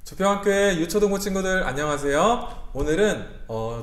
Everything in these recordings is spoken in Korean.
주평학교의 유초등부 친구들 안녕하세요. 오늘은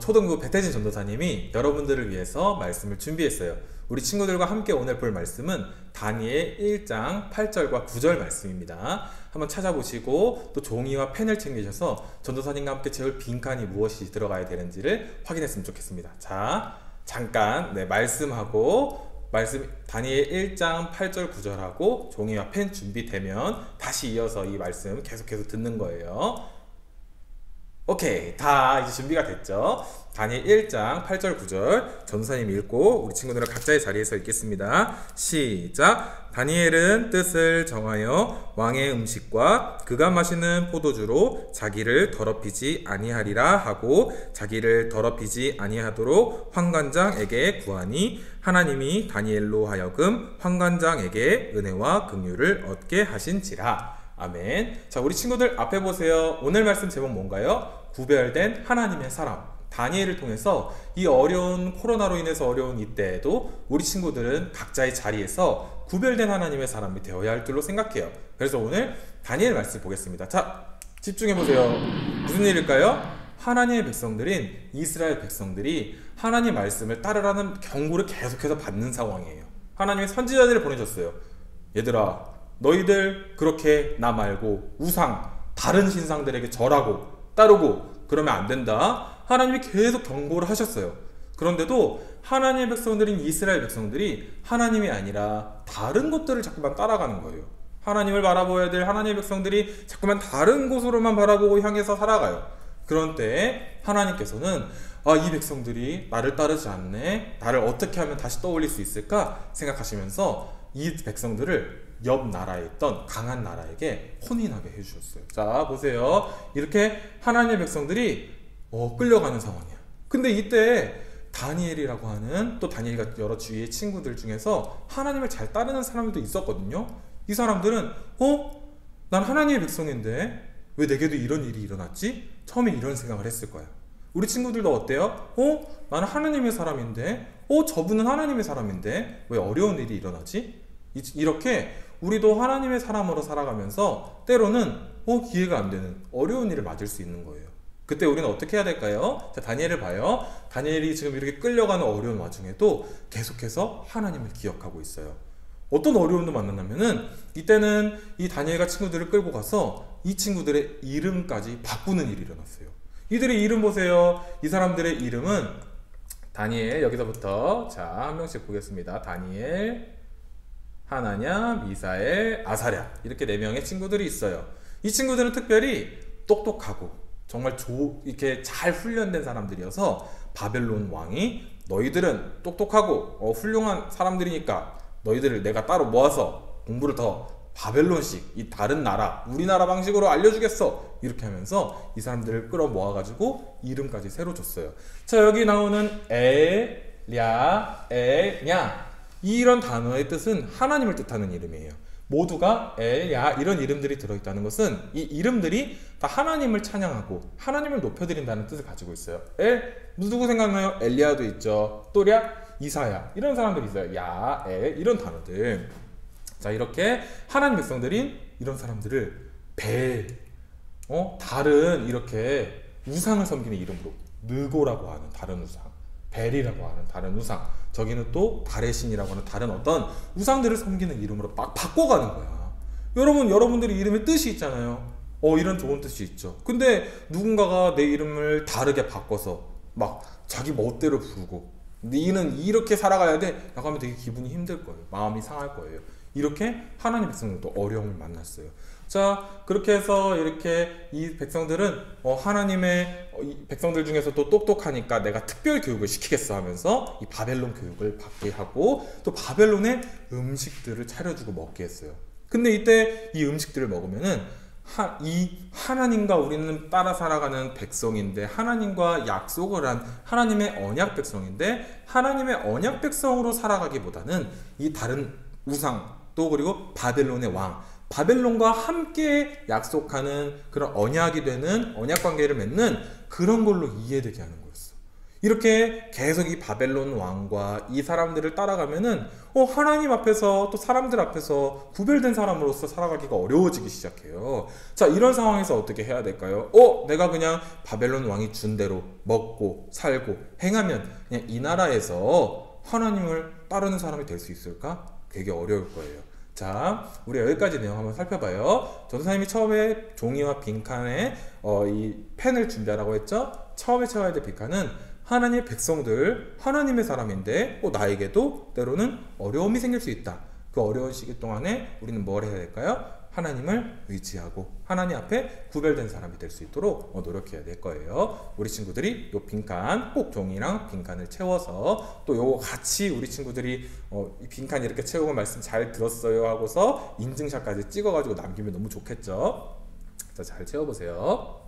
초등부 배태진 전도사님이 여러분들을 위해서 말씀을 준비했어요. 우리 친구들과 함께 오늘 볼 말씀은 다니엘 1장 8절과 9절 말씀입니다. 한번 찾아보시고 또 종이와 펜을 챙기셔서 전도사님과 함께 채울 빈칸이 무엇이 들어가야 되는지를 확인했으면 좋겠습니다. 자, 잠깐 말씀하고 다니엘 1장 8절 9절하고 종이와 펜 준비되면 다시 이어서 이 말씀 계속해서 듣는 거예요. 오케이, 다 이제 준비가 됐죠? 다니엘 1장 8절 9절 전도사님 읽고 우리 친구들은 각자의 자리에서 읽겠습니다. 시작! 다니엘은 뜻을 정하여 왕의 음식과 그가 마시는 포도주로 자기를 더럽히지 아니하리라 하고 자기를 더럽히지 아니하도록 환관장에게 구하니 하나님이 다니엘로 하여금 환관장에게 은혜와 긍휼을 얻게 하신지라. 아멘. 자, 우리 친구들 앞에 보세요. 오늘 말씀 제목 뭔가요? 구별된 하나님의 사람. 다니엘을 통해서 이 어려운 코로나로 인해서 어려운 이때에도 우리 친구들은 각자의 자리에서 구별된 하나님의 사람이 되어야 할 줄로 생각해요. 그래서 오늘 다니엘 말씀 보겠습니다. 자, 집중해보세요. 무슨 일일까요? 하나님의 백성들인 이스라엘 백성들이 하나님 말씀을 따르라는 경고를 계속해서 받는 상황이에요. 하나님의 선지자들을 보내셨어요. 얘들아, 너희들 그렇게 나 말고 우상, 다른 신상들에게 절하고 따르고 그러면 안 된다. 하나님이 계속 경고를 하셨어요. 그런데도 하나님의 백성들인 이스라엘 백성들이 하나님이 아니라 다른 것들을 자꾸만 따라가는 거예요. 하나님을 바라보아야 될 하나님의 백성들이 자꾸만 다른 곳으로만 바라보고 향해서 살아가요. 그런 때에 하나님께서는 이 백성들이 나를 따르지 않네, 나를 어떻게 하면 다시 떠올릴 수 있을까 생각하시면서 이 백성들을 옆 나라에 있던 강한 나라에게 혼인하게 해주셨어요. 자, 보세요. 이렇게 하나님의 백성들이 끌려가는 상황이야. 근데 이때 다니엘이라고 하는, 또 다니엘과 여러 주위의 친구들 중에서 하나님을 잘 따르는 사람들도 있었거든요. 이 사람들은 난 하나님의 백성인데 왜 내게도 이런 일이 일어났지? 처음에 이런 생각을 했을 거야. 우리 친구들도 어때요? 나는 하나님의 사람인데 저분은 하나님의 사람인데 왜 어려운 일이 일어나지? 이렇게 우리도 하나님의 사람으로 살아가면서 때로는 이해가 안 되는 어려운 일을 맞을 수 있는 거예요. 그때 우리는 어떻게 해야 될까요? 자, 다니엘을 봐요. 다니엘이 지금 이렇게 끌려가는 어려운 와중에도 계속해서 하나님을 기억하고 있어요. 어떤 어려움도 만났냐면은 이때는 이 다니엘과 친구들을 끌고 가서 이 친구들의 이름까지 바꾸는 일이 일어났어요. 이들의 이름 보세요. 이 사람들의 이름은 다니엘, 여기서부터 자, 한 명씩 보겠습니다. 다니엘, 하나냐, 미사엘, 아사랴, 이렇게 4명의 친구들이 있어요. 이 친구들은 특별히 똑똑하고 정말 이렇게 잘 훈련된 사람들이어서 바벨론 왕이 너희들은 똑똑하고 훌륭한 사람들이니까 너희들을 내가 따로 모아서 공부를 더 바벨론식, 이 다른 나라, 우리나라 방식으로 알려주겠어, 이렇게 하면서 이 사람들을 끌어모아가지고 이름까지 새로 줬어요. 자, 여기 나오는 엘랴, 엘냐, 이런 단어의 뜻은 하나님을 뜻하는 이름이에요. 모두가 엘야, 이런 이름들이 들어있다는 것은 이 이름들이 다 하나님을 찬양하고 하나님을 높여드린다는 뜻을 가지고 있어요. 누구 생각나요? 엘리야도 있죠. 또랴, 이사야, 이런 사람들이 있어요. 야, 이런 단어들. 자, 이렇게 하나님 백성들인 이런 사람들을 다른 이렇게 우상을 섬기는 이름으로 느고라고 하는 다른 우상, 벨이라고 하는 다른 우상, 저기는 또 달의 신이라고 하는 다른 어떤 우상들을 섬기는 이름으로 막 바꿔가는 거야. 여러분들이 이름에 뜻이 있잖아요. 이런 좋은 뜻이 있죠. 근데 누군가가 내 이름을 다르게 바꿔서 막 자기 멋대로 부르고 너는 이렇게 살아가야 돼 라고 하면 되게 기분이 힘들 거예요. 마음이 상할 거예요. 이렇게 하나님 백성들도 어려움을 만났어요. 자, 그렇게 해서 이렇게 이 백성들은 하나님의 백성들 중에서 또 똑똑하니까 내가 특별 교육을 시키겠어 하면서 이 바벨론 교육을 받게 하고 또 바벨론의 음식들을 차려주고 먹게 했어요. 근데 이때 이 음식들을 먹으면은 이 하나님과 우리는 따라 살아가는 백성인데, 하나님과 약속을 한 하나님의 언약 백성인데, 하나님의 언약 백성으로 살아가기보다는 이 다른 우상, 또 그리고 바벨론의 왕, 바벨론과 함께 약속하는 그런 언약이 되는 언약 관계를 맺는 그런 걸로 이해되게 하는 거였어. 이렇게 계속 이 바벨론 왕과 이 사람들을 따라가면은 하나님 앞에서 또 사람들 앞에서 구별된 사람으로서 살아가기가 어려워지기 시작해요. 자, 이런 상황에서 어떻게 해야 될까요? 내가 그냥 바벨론 왕이 준 대로 먹고 살고 행하면 그냥 이 나라에서 하나님을 따르는 사람이 될 수 있을까? 되게 어려울 거예요. 자, 우리 여기까지 내용 한번 살펴봐요. 전도사님이 처음에 종이와 빈칸에 이 펜을 준비하라고 했죠? 처음에 채워야 될 빈칸은 하나님의 백성들, 하나님의 사람인데 나에게도 때로는 어려움이 생길 수 있다. 그 어려운 시기 동안에 우리는 뭘 해야 될까요? 하나님을 의지하고 하나님 앞에 구별된 사람이 될 수 있도록 노력해야 될 거예요. 우리 친구들이 요 빈칸, 꼭 종이랑 빈칸을 채워서 또 요거 같이 우리 친구들이 이 빈칸 이렇게 채우고 말씀 잘 들었어요 하고서 인증샷까지 찍어가지고 남기면 너무 좋겠죠. 자, 잘 채워보세요.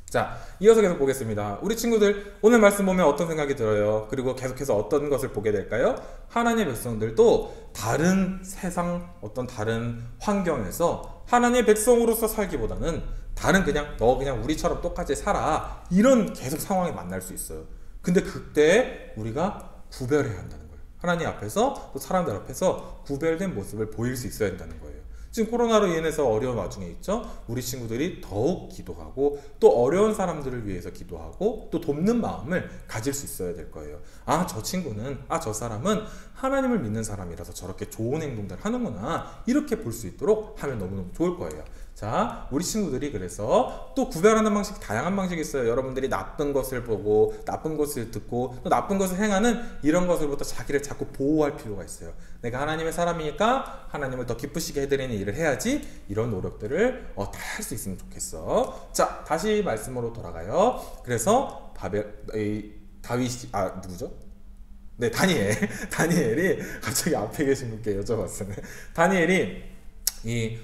자, 이어서 계속 보겠습니다. 우리 친구들 오늘 말씀 보면 어떤 생각이 들어요? 그리고 계속해서 어떤 것을 보게 될까요? 하나님의 백성들도 다른 세상 어떤 다른 환경에서 하나님의 백성으로서 살기보다는 다른 그냥 너 그냥 우리처럼 똑같이 살아 이런 계속 상황에 만날 수 있어요. 근데 그때 우리가 구별해야 한다는 거예요. 하나님 앞에서 또 사람들 앞에서 구별된 모습을 보일 수 있어야 한다는 거예요. 지금 코로나로 인해서 어려운 와중에 있죠. 우리 친구들이 더욱 기도하고 또 어려운 사람들을 위해서 기도하고 또 돕는 마음을 가질 수 있어야 될 거예요. 저 친구는 저 사람은 하나님을 믿는 사람이라서 저렇게 좋은 행동들을 하는구나 이렇게 볼 수 있도록 하면 너무너무 좋을 거예요. 자, 우리 친구들이 그래서 또 구별하는 방식 다양한 방식이 있어요. 여러분들이 나쁜 것을 보고 나쁜 것을 듣고 또 나쁜 것을 행하는 이런 것으로부터 자기를 자꾸 보호할 필요가 있어요. 내가 하나님의 사람이니까 하나님을 더 기쁘시게 해드리는 일을 해야지 이런 노력들을 다 할 수 있으면 좋겠어. 자, 다시 말씀으로 돌아가요. 그래서 다윗이 누구죠? 네, 다니엘이 갑자기 앞에 계신 분께 여쭤봤어요. 다니엘이 이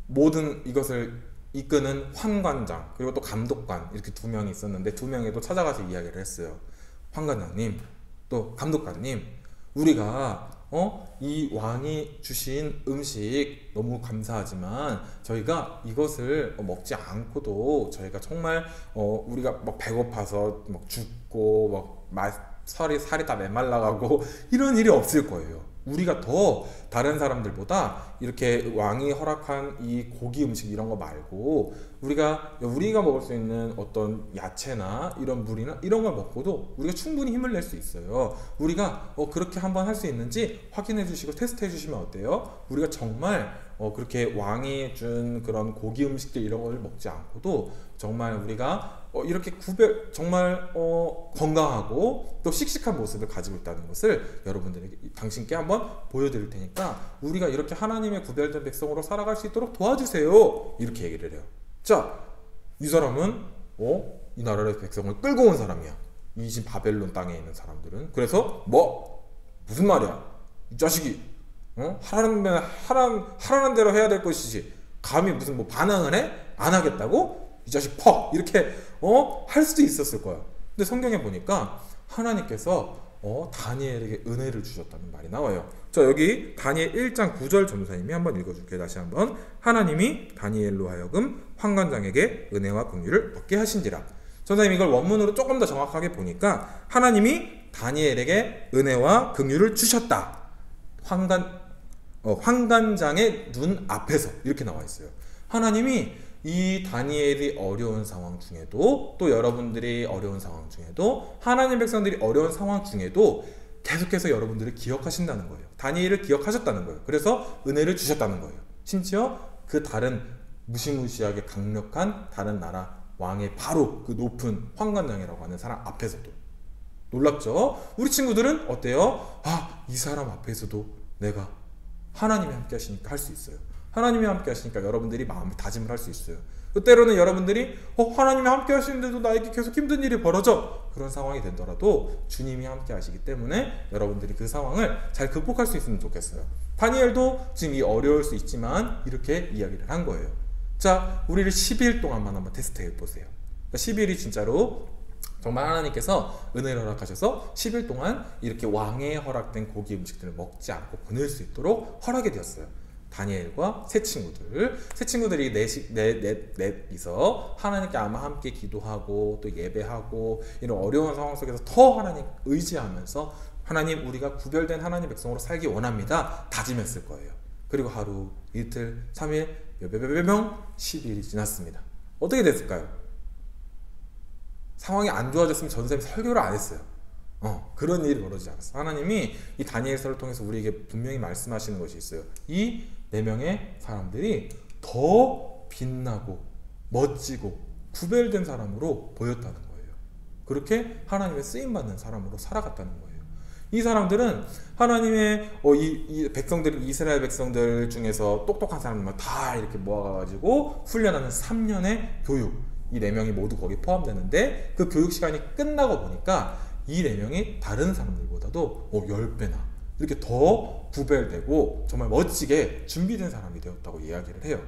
모든 이것을 이끄는 환관장 그리고 또 감독관 이렇게 두 명이 있었는데 두 명에도 찾아가서 이야기를 했어요. 환관장님 또 감독관님, 우리가 이 왕이 주신 음식 너무 감사하지만 저희가 이것을 먹지 않고도 저희가 정말 우리가 막 배고파서 막 죽고 막 살이 다 메말라가고 이런 일이 없을 거예요. 우리가 더 다른 사람들보다 이렇게 왕이 허락한 이 고기 음식 이런 거 말고 우리가 먹을 수 있는 어떤 야채나 이런 물이나 이런 걸 먹고도 우리가 충분히 힘을 낼 수 있어요. 우리가 그렇게 한번 할 수 있는지 확인해 주시고 테스트 해 주시면 어때요? 우리가 정말 그렇게 왕이 준 그런 고기 음식들 이런 걸 먹지 않고도 정말 우리가 이렇게 정말 건강하고 또 씩씩한 모습을 가지고 있다는 것을 여러분들에게 당신께 한번 보여드릴 테니까 우리가 이렇게 하나님의 구별된 백성으로 살아갈 수 있도록 도와주세요. 이렇게 얘기를 해요. 자, 이 사람은 이 나라의 백성을 끌고 온 사람이야. 이 집 바벨론 땅에 있는 사람들은. 그래서 무슨 말이야? 이 자식이 하라는 대로 해야 될 것이지 감히 무슨 반항을 해? 안 하겠다고? 이 자식 이렇게 할 수도 있었을 거야. 근데 성경에 보니까 하나님께서 다니엘에게 은혜를 주셨다는 말이 나와요. 자, 여기 다니엘 1장 9절 전도사님이 한번 읽어줄게요. 다시 한번. 하나님이 다니엘로 하여금 환관장에게 은혜와 긍휼을 얻게 하신지라. 전도사님 이걸 원문으로 조금 더 정확하게 보니까 하나님이 다니엘에게 은혜와 긍휼을 주셨다. 환관장의 눈 앞에서 이렇게 나와 있어요. 하나님이 이 다니엘이 어려운 상황 중에도 또 여러분들이 어려운 상황 중에도 하나님 백성들이 어려운 상황 중에도 계속해서 여러분들을 기억하신다는 거예요. 다니엘을 기억하셨다는 거예요. 그래서 은혜를 주셨다는 거예요. 심지어 그 다른 무시무시하게 강력한 다른 나라 왕의 바로 그 높은 환관장이라고 하는 사람 앞에서도. 놀랍죠? 우리 친구들은 어때요? 이 사람 앞에서도 내가 하나님이 함께 하시니까 할 수 있어요. 하나님이 함께 하시니까 여러분들이 마음을 다짐을 할 수 있어요. 때로는 여러분들이 하나님이 함께 하시는데도 나에게 계속 힘든 일이 벌어져. 그런 상황이 되더라도 주님이 함께 하시기 때문에 여러분들이 그 상황을 잘 극복할 수 있으면 좋겠어요. 다니엘도 지금 이 어려울 수 있지만 이렇게 이야기를 한 거예요. 자, 우리를 10일 동안만 한번 테스트해 보세요. 10일이 진짜로 정말 하나님께서 은혜를 허락하셔서 10일 동안 이렇게 왕의 허락된 고기 음식들을 먹지 않고 보낼 수 있도록 허락이 되었어요. 다니엘과 세 친구들이 넷이서 하나님께 아마 함께 기도하고 또 예배하고 이런 어려운 상황 속에서 더 하나님 의지하면서 하나님 우리가 구별된 하나님 백성으로 살기 원합니다 다짐했을 거예요. 그리고 하루, 이틀, 3일, 몇몇 명, 10일이 지났습니다. 어떻게 됐을까요? 상황이 안 좋아졌으면 전쌤이 설교를 안 했어요. 그런 일이 벌어지지 않았어요. 하나님이 이 다니엘서를 통해서 우리에게 분명히 말씀하시는 것이 있어요. 이 4명의 사람들이 더 빛나고 멋지고 구별된 사람으로 보였다는 거예요. 그렇게 하나님의 쓰임받는 사람으로 살아갔다는 거예요. 이 사람들은 하나님의 이 백성들, 이스라엘 백성들 중에서 똑똑한 사람들만 다 이렇게 모아가지고 훈련하는 3년의 교육, 이 4명이 모두 거기에 포함되는데 그 교육 시간이 끝나고 보니까 이 4명이 다른 사람들보다도 10배나 이렇게 더 구별되고 정말 멋지게 준비된 사람이 되었다고 이야기를 해요.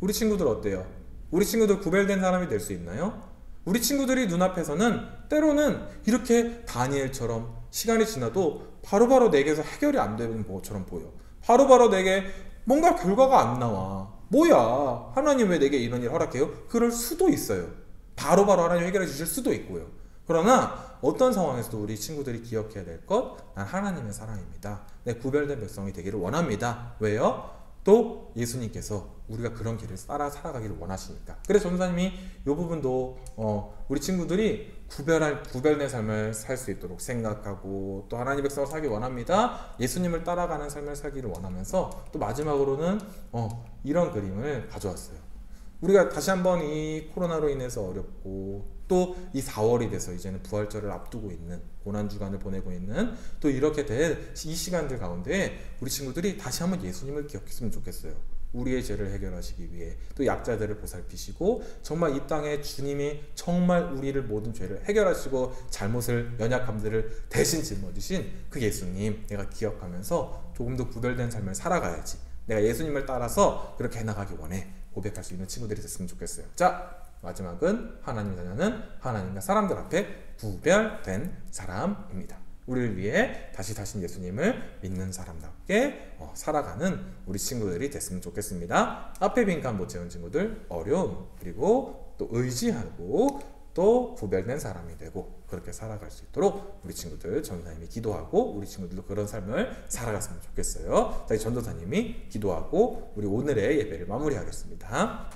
우리 친구들 어때요? 우리 친구들 구별된 사람이 될 수 있나요? 우리 친구들이 눈앞에서는 때로는 이렇게 다니엘처럼 시간이 지나도 바로바로 내게서 해결이 안 되는 것처럼 보여. 바로바로 내게 뭔가 결과가 안 나와. 뭐야, 하나님 왜 내게 이런 일 허락해요? 그럴 수도 있어요. 바로바로 하나님 해결해 주실 수도 있고요. 그러나 어떤 상황에서도 우리 친구들이 기억해야 될 것, 난 하나님의 사랑입니다. 내 구별된 백성이 되기를 원합니다. 왜요? 또 예수님께서 우리가 그런 길을 따라 살아가기를 원하시니까. 그래서 전도사님이 이 부분도 우리 친구들이 구별된 삶을 살 수 있도록 생각하고 또 하나님 백성을 살기 원합니다. 예수님을 따라가는 삶을 살기를 원하면서 또 마지막으로는 이런 그림을 가져왔어요. 우리가 다시 한번 이 코로나로 인해서 어렵고 또 이 4월이 돼서 이제는 부활절을 앞두고 있는 고난주간을 보내고 있는 또 이렇게 된 이 시간들 가운데 우리 친구들이 다시 한번 예수님을 기억했으면 좋겠어요. 우리의 죄를 해결하시기 위해 또 약자들을 보살피시고 정말 이 땅에 주님이 정말 우리를 모든 죄를 해결하시고 잘못을 연약함들을 대신 짊어지신 그 예수님 내가 기억하면서 조금 더 구별된 삶을 살아가야지, 내가 예수님을 따라서 그렇게 해나가기 원해 고백할 수 있는 친구들이 됐으면 좋겠어요. 자, 마지막은 하나님 자녀는 하나님과 사람들 앞에 구별된 사람입니다. 우리를 위해 다시 예수님을 믿는 사람답게 살아가는 우리 친구들이 됐으면 좋겠습니다. 앞에 빈칸 못 채운 친구들, 어려움 그리고 또 의지하고 또 구별된 사람이 되고 그렇게 살아갈 수 있도록 우리 친구들 전도사님이 기도하고 우리 친구들도 그런 삶을 살아갔으면 좋겠어요. 자, 전도사님이 기도하고 우리 오늘의 예배를 마무리하겠습니다.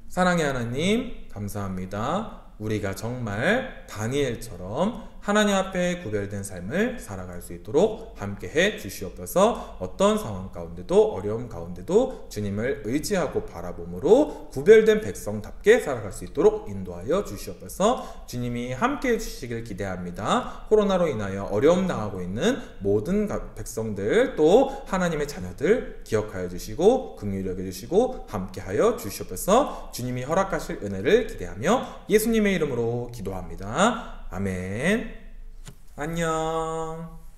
사랑의 하나님 감사합니다. 우리가 정말 다니엘처럼 하나님 앞에 구별된 삶을 살아갈 수 있도록 함께해 주시옵소서. 어떤 상황 가운데도 어려움 가운데도 주님을 의지하고 바라봄으로 구별된 백성답게 살아갈 수 있도록 인도하여 주시옵소서. 주님이 함께해 주시길 기대합니다. 코로나로 인하여 어려움 당하고 있는 모든 백성들 또 하나님의 자녀들 기억하여 주시고 긍휼히 여겨 주시고 함께하여 주시옵소서. 주님이 허락하실 은혜를 기대하며 예수님의 이름으로 기도합니다. 아멘. 안녕.